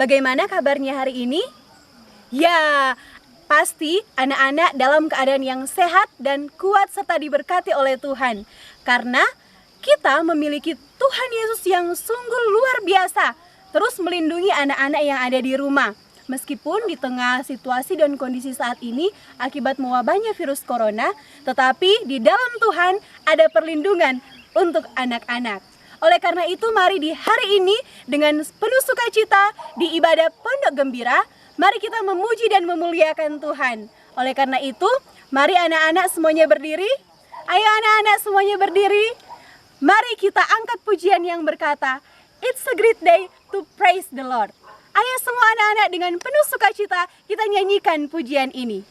Bagaimana kabarnya hari ini? Ya, pasti anak-anak dalam keadaan yang sehat dan kuat serta diberkati oleh Tuhan. Karena kita memiliki Tuhan Yesus yang sungguh luar biasa, terus melindungi anak-anak yang ada di rumah. Meskipun di tengah situasi dan kondisi saat ini akibat mewabahnya virus corona, tetapi di dalam Tuhan ada perlindungan untuk anak-anak. Oleh karena itu, mari di hari ini dengan penuh sukacita di ibadah Pondok Gembira, mari kita memuji dan memuliakan Tuhan. Oleh karena itu, mari anak-anak semuanya berdiri. Ayo anak-anak semuanya berdiri. Mari kita angkat pujian yang berkata, "It's a great day to praise the Lord." Ayo semua anak-anak dengan penuh sukacita kita nyanyikan pujian ini.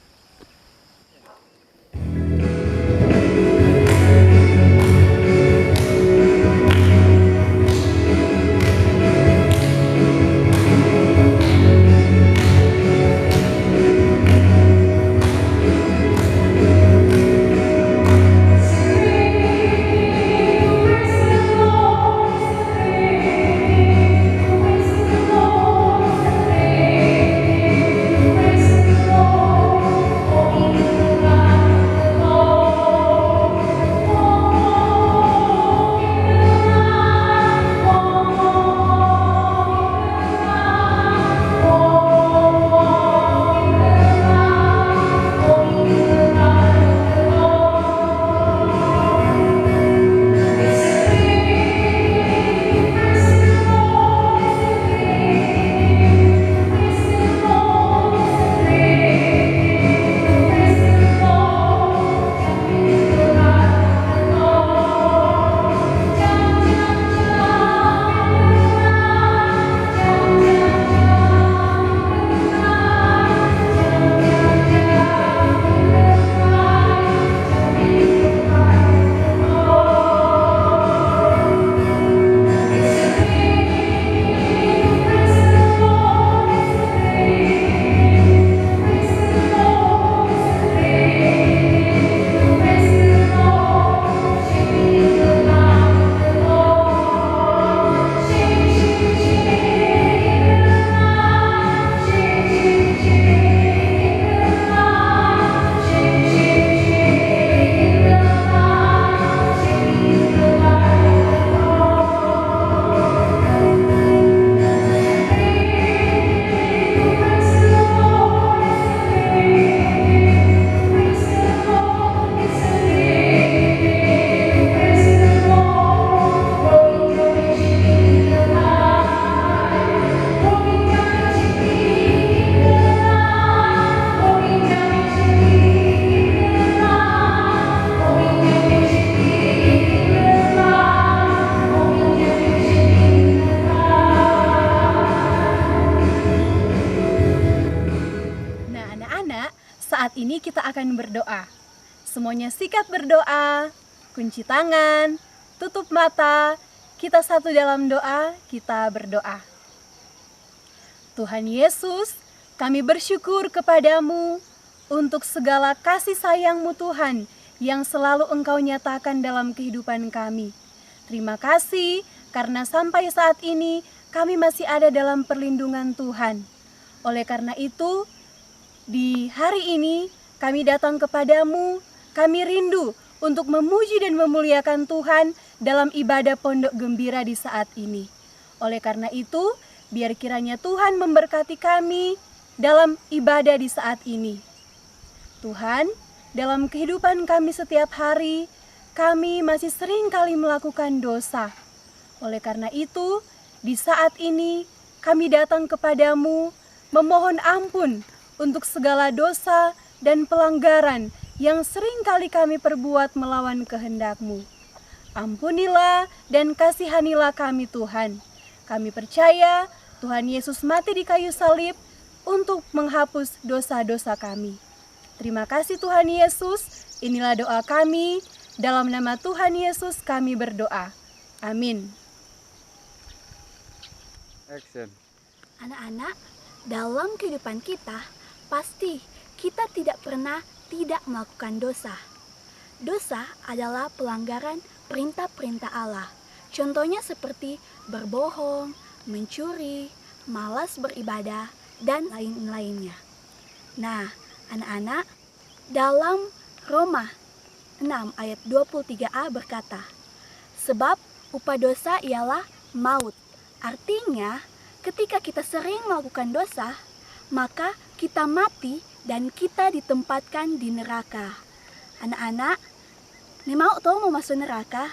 Saat ini kita akan berdoa. Semuanya sikat berdoa, kunci tangan, tutup mata, kita satu dalam doa, kita berdoa. Tuhan Yesus, kami bersyukur kepadamu untuk segala kasih sayang-Mu Tuhan yang selalu Engkau nyatakan dalam kehidupan kami. Terima kasih karena sampai saat ini kami masih ada dalam perlindungan Tuhan. Oleh karena itu, di hari ini kami datang kepadamu kami rindu untuk memuji dan memuliakan Tuhan dalam ibadah Pondok Gembira di saat ini. Oleh karena itu, biar kiranya Tuhan memberkati kami dalam ibadah di saat ini. Tuhan, dalam kehidupan kami setiap hari, kami masih sering kali melakukan dosa. Oleh karena itu, di saat ini kami datang kepadamu memohon ampun untuk segala dosa dan pelanggaran yang sering kali kami perbuat melawan kehendak-Mu. Ampunilah dan kasihanilah kami Tuhan. Kami percaya Tuhan Yesus mati di kayu salib untuk menghapus dosa-dosa kami. Terima kasih Tuhan Yesus, inilah doa kami, dalam nama Tuhan Yesus kami berdoa. Amin. Action. Anak-anak, dalam kehidupan kita, pasti kita tidak pernah tidak melakukan dosa. Dosa adalah pelanggaran perintah-perintah Allah. Contohnya seperti berbohong, mencuri, malas beribadah, dan lain-lainnya. Nah, anak-anak, dalam Roma 6 ayat 23a berkata, sebab upah dosa ialah maut. Artinya, ketika kita sering melakukan dosa, maka kita mati dan kita ditempatkan di neraka. Anak-anak, mau masuk neraka?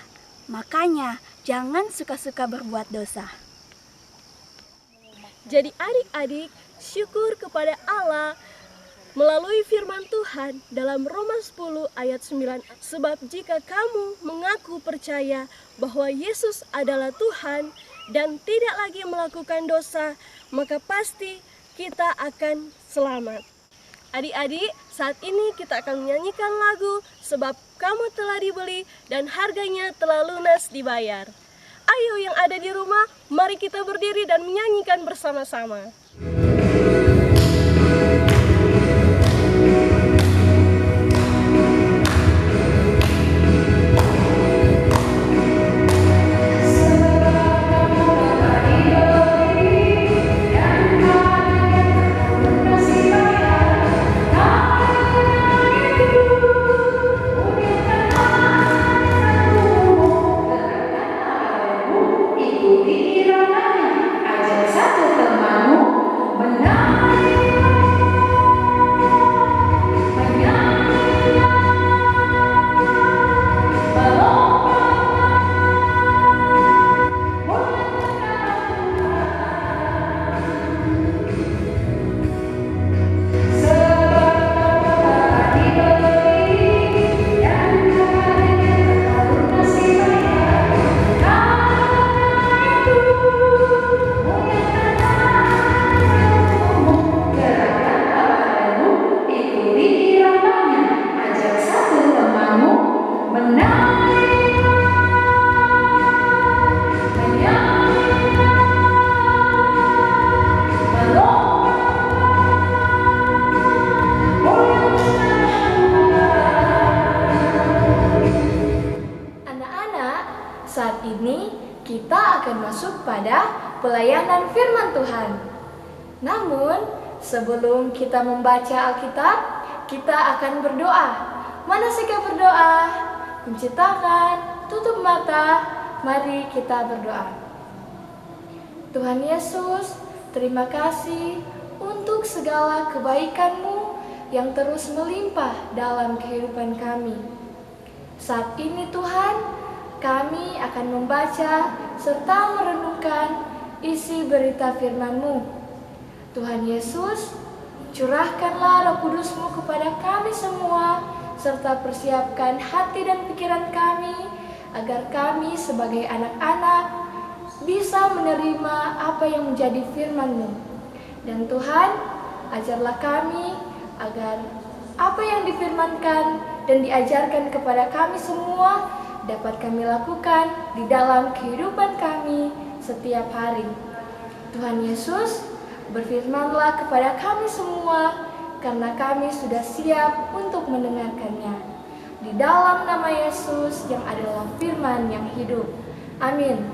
Makanya jangan suka-suka berbuat dosa. Jadi adik-adik, syukur kepada Allah melalui firman Tuhan dalam Roma 10 ayat 9. Sebab jika kamu mengaku percaya bahwa Yesus adalah Tuhan dan tidak lagi melakukan dosa, maka pasti kita akan selamat. Adik-adik, saat ini kita akan menyanyikan lagu Sebab Kamu Telah Dibeli dan Harganya Telah Lunas Dibayar. Ayo yang ada di rumah, mari kita berdiri dan menyanyikan bersama-sama. Saat ini kita akan masuk pada pelayanan firman Tuhan. Namun, sebelum kita membaca Alkitab, kita akan berdoa. Mana sikap berdoa? Kunci tangan, tutup mata, mari kita berdoa. Tuhan Yesus, terima kasih untuk segala kebaikan-Mu yang terus melimpah dalam kehidupan kami. Saat ini Tuhan, kami akan membaca serta merenungkan isi berita firman-Mu. Tuhan Yesus, curahkanlah Roh Kudus-Mu kepada kami semua, serta persiapkan hati dan pikiran kami, agar kami sebagai anak-anak bisa menerima apa yang menjadi firman-Mu. Dan Tuhan, ajarlah kami agar apa yang difirmankan dan diajarkan kepada kami semua dapat kami lakukan di dalam kehidupan kami setiap hari. Tuhan Yesus, berfirmanlah kepada kami semua, karena kami sudah siap untuk mendengarkannya. Di dalam nama Yesus yang adalah firman yang hidup. Amin.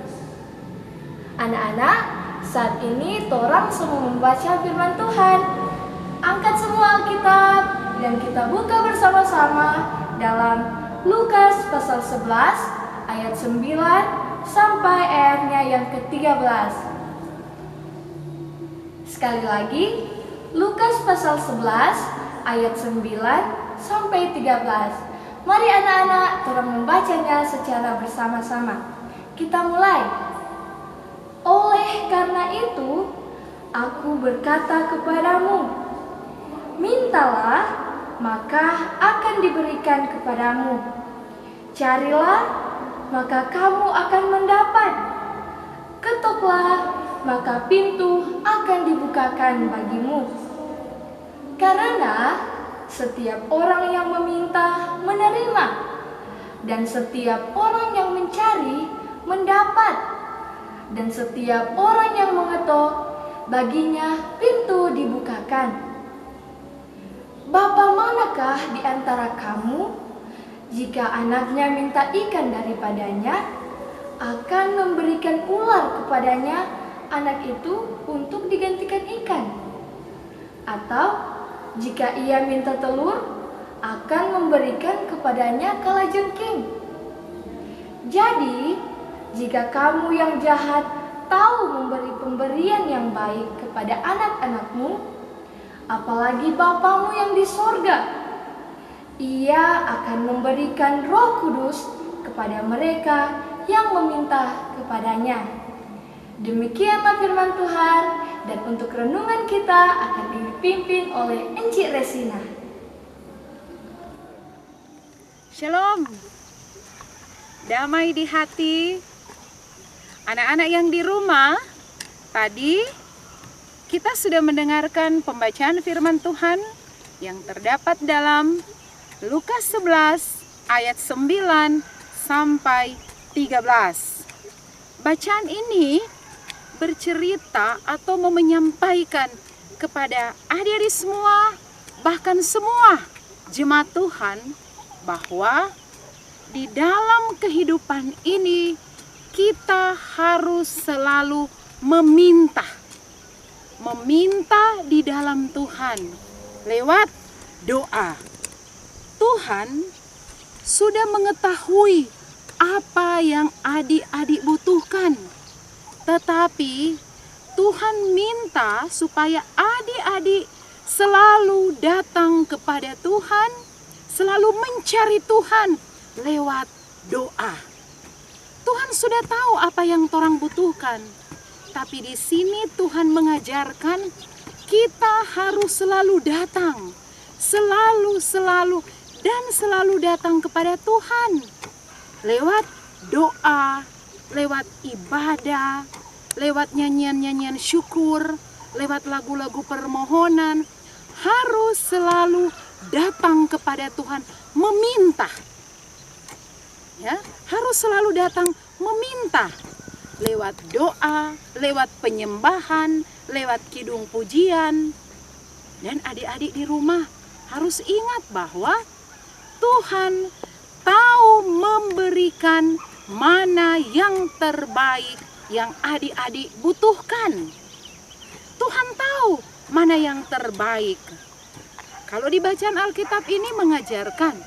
Anak-anak, saat ini torang semua membaca firman Tuhan. Angkat semua Alkitab dan kita buka bersama-sama dalam Lukas pasal 11 ayat 9 sampai ayatnya yang ke-13. Sekali lagi, Lukas pasal 11 ayat 9 sampai 13. Mari anak-anak tolong membacanya secara bersama-sama. Kita mulai. Oleh karena itu, aku berkata kepadamu, mintalah, maka akan diberikan kepadamu. Carilah, maka kamu akan mendapat. Ketuklah, maka pintu akan dibukakan bagimu. Karena setiap orang yang meminta menerima, dan setiap orang yang mencari mendapat, dan setiap orang yang mengetok baginya pintu dibukakan. Bapa manakah di antara kamu, jika anaknya minta ikan daripadanya, akan memberikan ular kepadanya anak itu untuk digantikan ikan? Atau jika ia minta telur, akan memberikan kepadanya kalajengking? Jadi, jika kamu yang jahat tahu memberi pemberian yang baik kepada anak-anakmu, apalagi Bapamu yang di sorga, Ia akan memberikan Roh Kudus kepada mereka yang meminta kepadanya. Demikianlah firman Tuhan, dan untuk renungan kita akan dipimpin oleh Encik Resina. Shalom, damai di hati. Anak-anak yang di rumah, tadi kita sudah mendengarkan pembacaan firman Tuhan yang terdapat dalam Lukas 11 ayat 9 sampai 13. Bacaan ini bercerita atau menyampaikan kepada adik-adik semua, bahkan semua jemaat Tuhan, bahwa di dalam kehidupan ini kita harus selalu meminta di dalam Tuhan lewat doa. Tuhan sudah mengetahui apa yang adik-adik butuhkan, tetapi Tuhan minta supaya adik-adik selalu datang kepada Tuhan, selalu mencari Tuhan lewat doa. Tuhan sudah tahu apa yang torang butuhkan, tapi di sini Tuhan mengajarkan kita harus selalu datang, selalu datang kepada Tuhan lewat doa, lewat ibadah, lewat nyanyian-nyanyian syukur, lewat lagu-lagu permohonan. Harus selalu datang kepada Tuhan meminta. Ya, harus selalu datang meminta lewat doa, lewat penyembahan, lewat kidung pujian. Dan adik-adik di rumah harus ingat bahwa Tuhan tahu memberikan mana yang terbaik yang adik-adik butuhkan. Tuhan tahu mana yang terbaik. Kalau di bacaan Alkitab ini mengajarkan,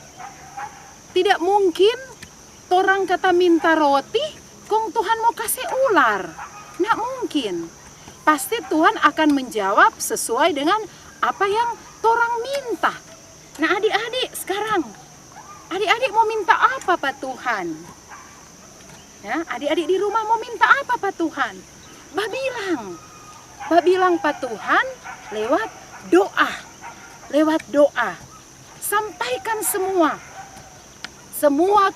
tidak mungkin torang kata minta roti, kong Tuhan mau kasih ular. Nggak mungkin. Pasti Tuhan akan menjawab sesuai dengan apa yang torang minta. Nah adik-adik sekarang, adik-adik mau minta apa Pak Tuhan? Ya, adik-adik di rumah mau minta apa Pak Tuhan? Bah bilang Pak Tuhan lewat doa. Sampaikan semua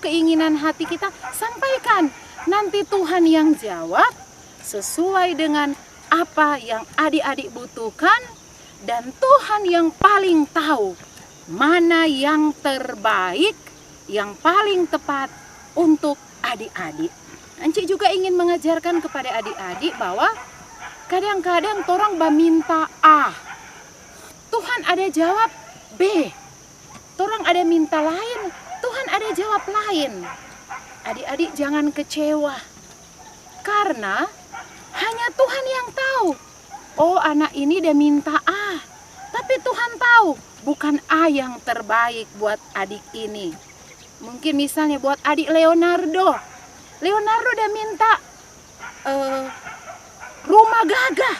keinginan hati kita, sampaikan. Nanti Tuhan yang jawab sesuai dengan apa yang adik-adik butuhkan, dan Tuhan yang paling tahu mana yang terbaik, yang paling tepat untuk adik-adik. Encik juga ingin mengajarkan kepada adik-adik bahwa kadang-kadang torang minta A, Tuhan ada jawab B. Torang ada minta lain, Tuhan ada jawab lain. Adik-adik jangan kecewa, karena hanya Tuhan yang tahu. Oh, anak ini udah minta A, tapi Tuhan tahu bukan A yang terbaik buat adik ini. Mungkin misalnya buat adik Leonardo. Leonardo udah minta rumah gagah.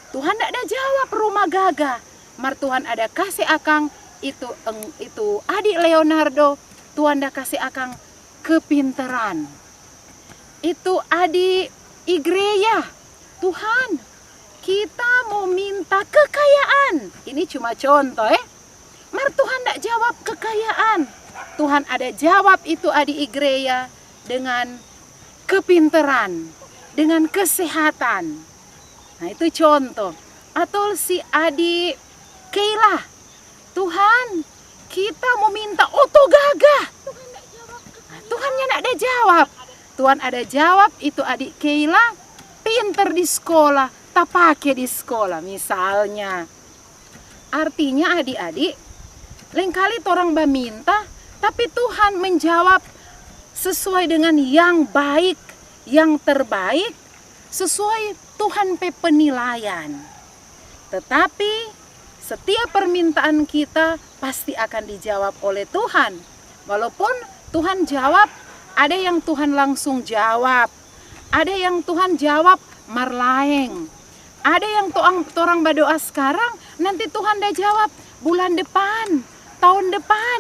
Tuhan tidak ada jawab rumah gagah. Mar Tuhan ada kasih akang itu adik Leonardo. Tuhan ada kasih akang kepinteran. Itu adik Igreya. Tuhan, kita mau minta kekayaan. Ini cuma contoh Mar Tuhan tidak jawab kekayaan. Tuhan ada jawab itu adik Igreya dengan kepinteran, dengan kesehatan. Nah itu contoh. Atau si adik Keila, Tuhan kita mau minta oto gagah. Tuhannya tidak ada jawab. Tuhan ada jawab itu adik Keila pinter di sekolah, tak pakai di sekolah misalnya. Artinya adik-adik, lain kali orang minta, tapi Tuhan menjawab sesuai dengan yang baik, yang terbaik, sesuai Tuhan pe penilaian. Tetapi setiap permintaan kita pasti akan dijawab oleh Tuhan. Walaupun Tuhan jawab, ada yang Tuhan langsung jawab, ada yang Tuhan jawab marlaeng, ada yang orang berdoa sekarang, nanti Tuhan dah jawab bulan depan, tahun depan.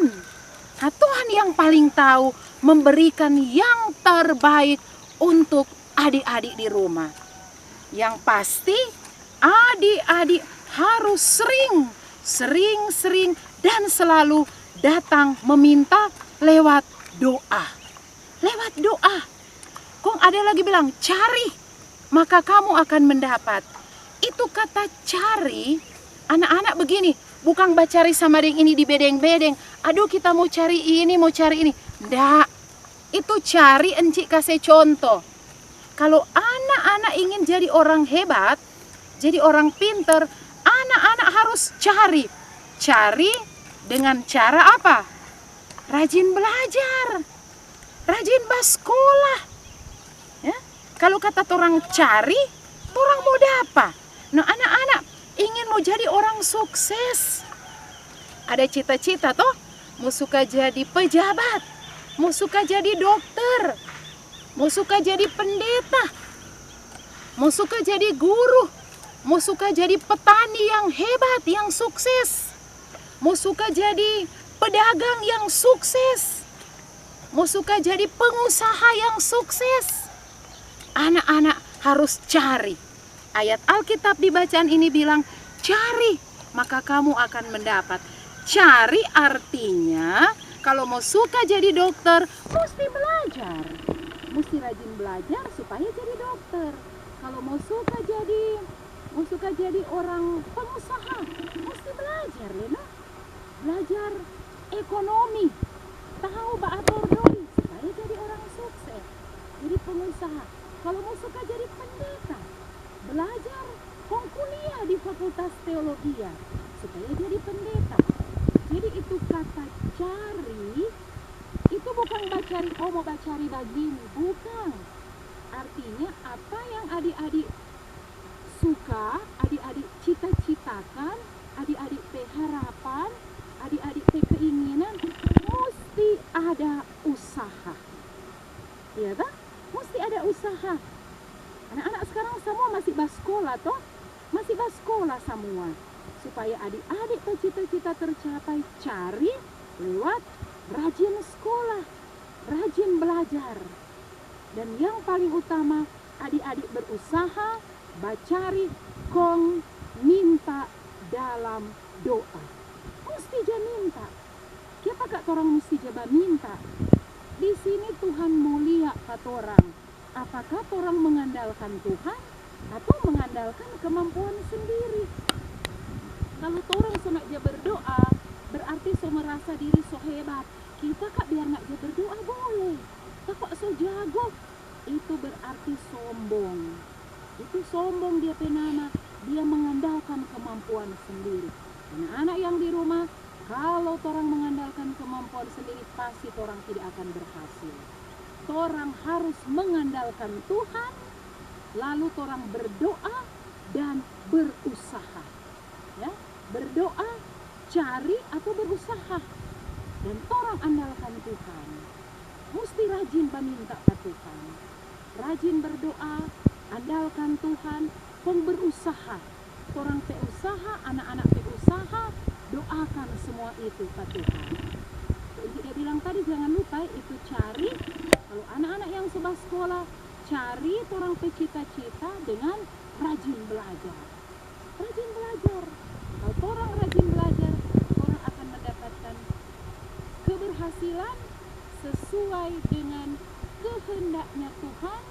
Nah, Tuhan yang paling tahu memberikan yang terbaik untuk adik-adik di rumah. Yang pasti adik-adik harus sering dan selalu datang meminta lewat doa. Lewat doa. Kong ada lagi bilang cari maka kamu akan mendapat. Itu kata cari, anak-anak begini, bukan bacari sama yang ini di bedeng-bedeng. Aduh kita mau cari ini, mau cari ini. Ndak. Itu cari encik kasih contoh. Kalau anak-anak ingin jadi orang hebat, jadi orang pinter, anak-anak harus cari. Cari dengan cara apa? Rajin belajar. Rajin basekolah. Ya? Kalau kata orang cari, orang mau dapat. Nah anak-anak ingin mau jadi orang sukses. Ada cita-cita toh, mau suka jadi pejabat, mau suka jadi dokter, mau suka jadi pendeta, mau suka jadi guru, mau suka jadi petani yang hebat, yang sukses, mau suka jadi pedagang yang sukses, mau suka jadi pengusaha yang sukses. Anak-anak harus cari. Ayat Alkitab di bacaan ini bilang, cari maka kamu akan mendapat. Cari artinya kalau mau suka jadi dokter, mesti belajar. Mesti rajin belajar supaya jadi dokter. Kalau mau suka jadi orang pengusaha, mesti belajar, Lena. Belajar ekonomi. Tahu baatur doi supaya jadi orang sukses. Jadi pengusaha. Kalau mau suka jadi pendeta, belajar kuliah di Fakultas Teologi supaya jadi pendeta. Jadi itu kata cari, itu bukan bacari, mau bacari begini, bukan. Artinya apa yang adik-adik suka, adik-adik cita-citakan, adik-adik harapan, adik-adik keinginan, mesti ada usaha. Iya tak? Mesti ada usaha. Anak-anak sekarang semua masih basekolah toh? Masih basekolah semua. Supaya adik-adik cita-cita tercapai, cari lewat rajin sekolah, rajin belajar. Dan yang paling utama, adik-adik berusaha, bacari, kong, minta dalam doa. Mesti aja minta. Siapa kak orang mesti coba minta? Di sini Tuhan mulia kata orang. Apakah orang mengandalkan Tuhan atau mengandalkan kemampuan sendiri? Kalau orang sengaja berdoa, berarti so merasa diri so hebat. Kita kak biar nggak aja berdoa boleh. Tak kok so jago, itu berarti sombong. Itu sombong dia penama, dia mengandalkan kemampuan sendiri. Anak-anak yang di rumah, kalau orang mengandalkan kemampuan sendiri, pasti orang tidak akan berhasil. Orang harus mengandalkan Tuhan, lalu orang berdoa dan berusaha. Ya, berdoa, cari atau berusaha. Dan orang andalkan Tuhan. Mesti rajin meminta ke Tuhan. Rajin berdoa, andalkan Tuhan, kong berusaha. Orang usaha, anak-anak usaha, doakan semua itu ke Tuhan. Dia bilang tadi jangan lupa itu cari, kalau anak-anak yang sudah sekolah, cari orang cita-cita dengan rajin belajar. Rajin belajar. Kalau orang rajin belajar, orang akan mendapatkan keberhasilan sesuai dengan kehendaknya Tuhan.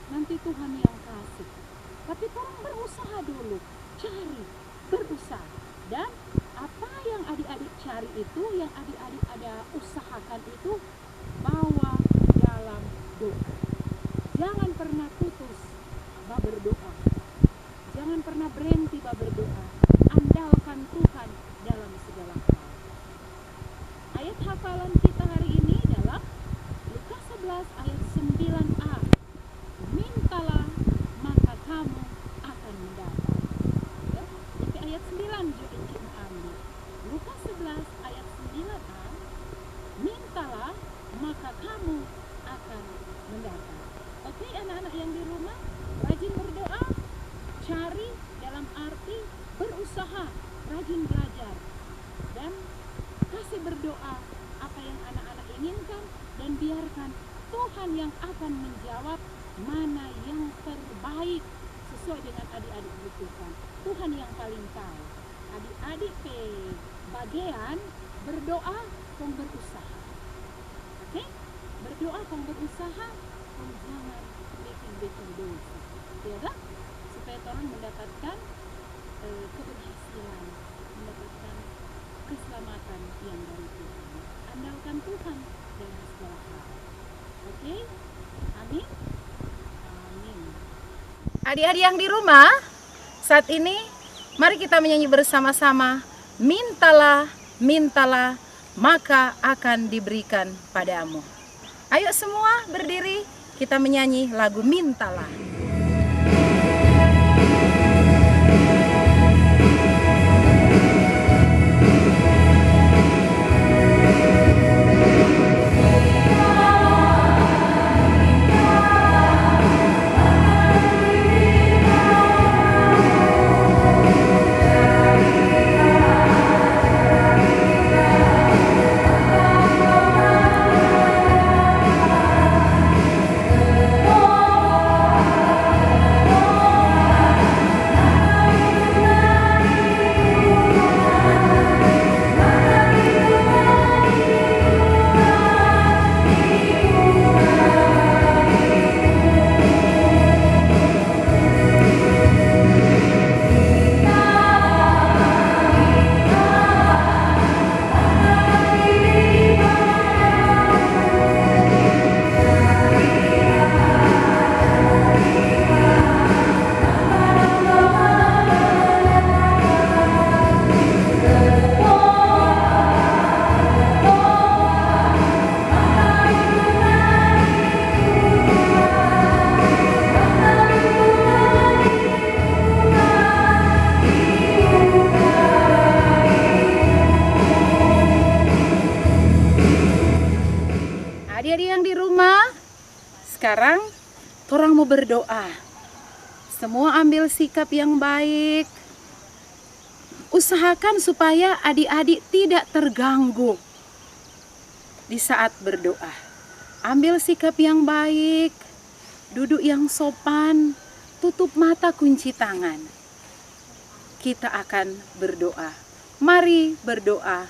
Nanti Tuhan yang kasih. Tapi orang berusaha dulu, cari, berusaha. Dan apa yang adik-adik cari itu, yang adik-adik ada usahakan itu, bawa dalam doa. Jangan pernah putus berdoa. Jangan pernah berhenti berdoa. Andalkan Tuhan dalam segala hal. Ayat hafalan kita hari ini adalah Lukas 11 ayat 9a. Mintalah maka kamu akan mendapat. Ya, jadi ayat 9 juga Encik ambil. Lukas 11 ayat 9a. Mintalah maka kamu akan mendapat. Oke, anak-anak yang di rumah, rajin berdoa, cari dalam arti berusaha, rajin belajar, dan kasih berdoa apa yang anak-anak inginkan, dan biarkan Tuhan yang akan menjawab mana yang terbaik sesuai dengan adik-adik butuhkan. Tuhan yang paling tahu. Adik-adik bagian berdoa kong berusaha. Oke? Berdoa kong berusaha, kong jangan bikin dosa. Ya, supaya orang mendapatkan keberhasilan, mendapatkan keselamatan yang dari Tuhan. Andalkan Tuhan dalam segala hal. Oke? Amin. Amin. Adik-adik yang di rumah, saat ini mari kita menyanyi bersama-sama. Mintalah, mintalah, maka akan diberikan padamu. Ayo semua berdiri, kita menyanyi lagu Mintalah. Adik-adik yang di rumah, sekarang orang mau berdoa. Semua ambil sikap yang baik. Usahakan supaya adik-adik tidak terganggu di saat berdoa. Ambil sikap yang baik, duduk yang sopan, tutup mata, kunci tangan. Kita akan berdoa. Mari berdoa.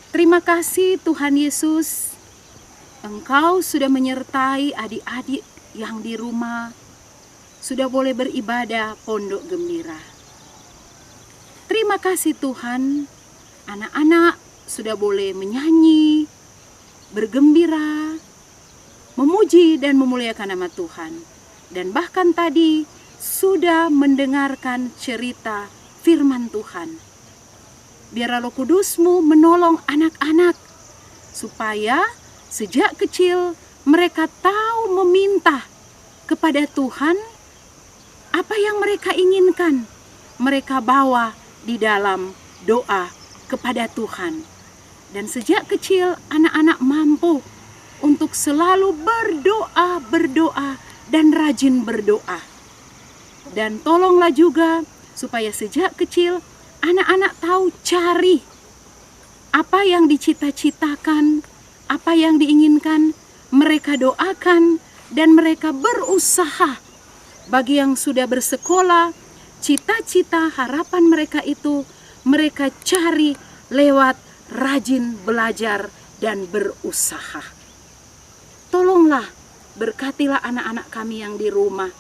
Terima kasih Tuhan Yesus. Engkau sudah menyertai adik-adik yang di rumah, sudah boleh beribadah Pondok Gembira. Terima kasih Tuhan, anak-anak sudah boleh menyanyi, bergembira, memuji dan memuliakan nama Tuhan. Dan bahkan tadi sudah mendengarkan cerita firman Tuhan. Biar Roh Kudus-Mu menolong anak-anak supaya sejak kecil mereka tahu meminta kepada Tuhan apa yang mereka inginkan. Mereka bawa di dalam doa kepada Tuhan. Dan sejak kecil anak-anak mampu untuk selalu berdoa dan rajin berdoa. Dan tolonglah juga supaya sejak kecil anak-anak tahu cari apa yang dicita-citakan, apa yang diinginkan, mereka doakan dan mereka berusaha. Bagi yang sudah bersekolah, cita-cita harapan mereka itu mereka cari lewat rajin belajar dan berusaha. Tolonglah, berkatilah anak-anak kami yang di rumah.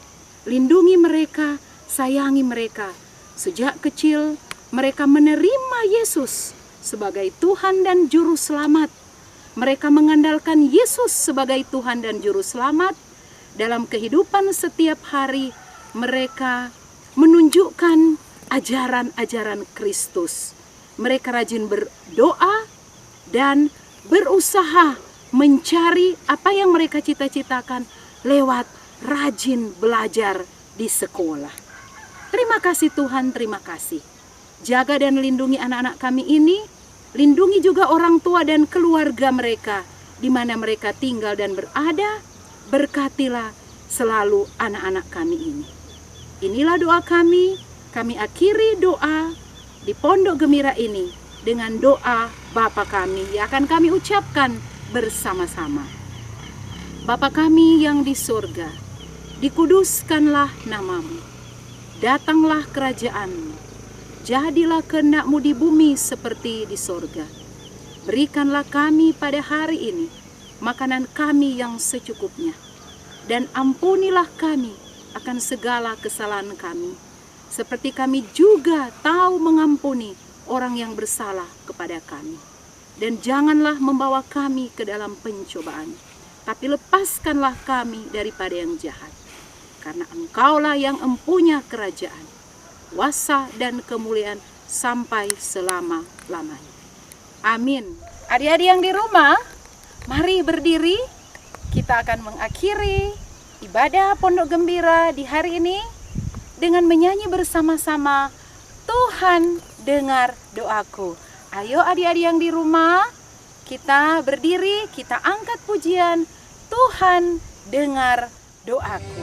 Lindungi mereka, sayangi mereka. Sejak kecil mereka menerima Yesus sebagai Tuhan dan Juru Selamat. Mereka mengandalkan Yesus sebagai Tuhan dan Juru Selamat. Dalam kehidupan setiap hari mereka menunjukkan ajaran-ajaran Kristus. Mereka rajin berdoa dan berusaha mencari apa yang mereka cita-citakan lewat rajin belajar di sekolah. Terima kasih Tuhan, terima kasih. Jaga dan lindungi anak-anak kami ini, lindungi juga orang tua dan keluarga mereka di mana mereka tinggal dan berada. Berkatilah selalu anak-anak kami ini. Inilah doa kami akhiri doa di Pondok Gembira ini dengan doa Bapa kami yang akan kami ucapkan bersama-sama. Bapa kami yang di surga, dikuduskanlah namamu, datanglah kerajaanmu, jadilah kehendak-mu di bumi seperti di surga. Berikanlah kami pada hari ini makanan kami yang secukupnya, dan ampunilah kami akan segala kesalahan kami, seperti kami juga tahu mengampuni orang yang bersalah kepada kami. Dan janganlah membawa kami ke dalam pencobaan, tapi lepaskanlah kami daripada yang jahat. Karena Engkaulah yang empunya kerajaan, kuasa dan kemuliaan sampai selama-lamanya. Amin. Adik-adik yang di rumah, mari berdiri. Kita akan mengakhiri ibadah Pondok Gembira di hari ini dengan menyanyi bersama-sama, Tuhan dengar doaku. Ayo adik-adik yang di rumah, kita berdiri, kita angkat pujian, Tuhan dengar doaku.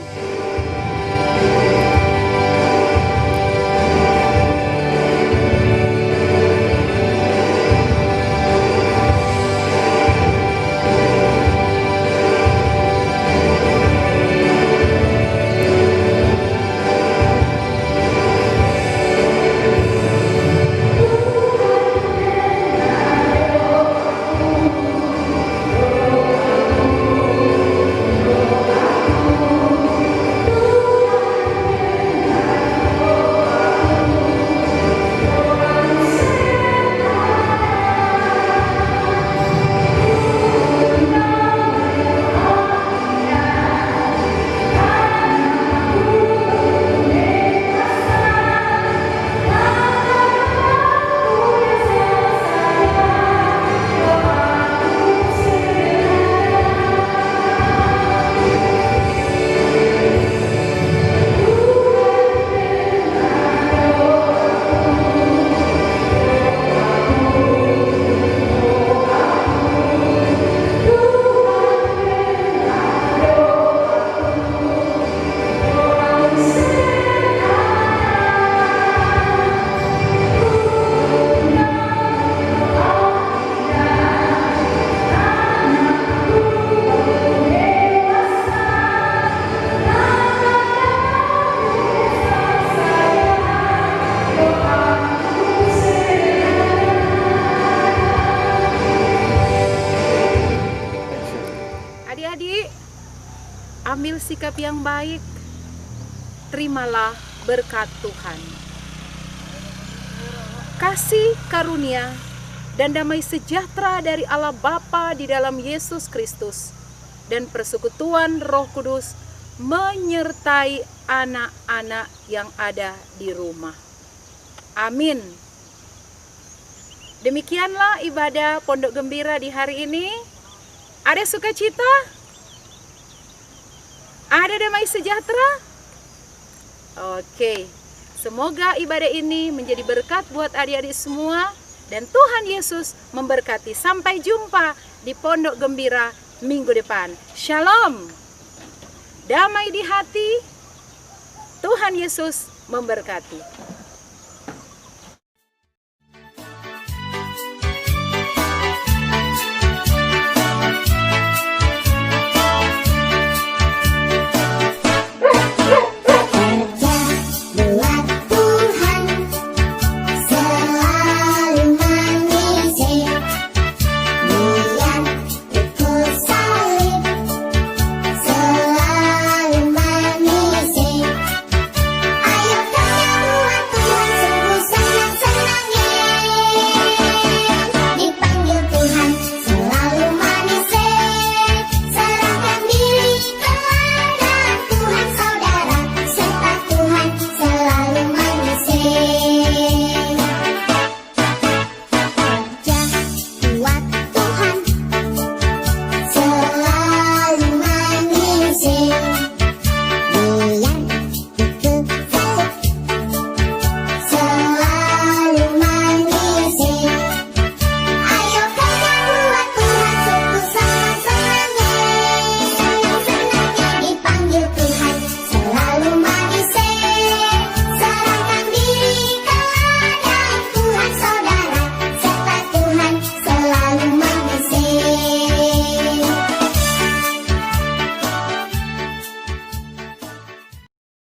Ambil sikap yang baik, terimalah berkat Tuhan. Kasih karunia dan damai sejahtera dari Allah Bapa di dalam Yesus Kristus dan persekutuan Roh Kudus menyertai anak-anak yang ada di rumah. Amin. Demikianlah ibadah Pondok Gembira di hari ini. Ada sukacita? Ada damai sejahtera? Oke. Semoga ibadah ini menjadi berkat buat adik-adik semua, dan Tuhan Yesus memberkati. Sampai jumpa di Pondok Gembira minggu depan. Shalom. Damai di hati. Tuhan Yesus memberkati.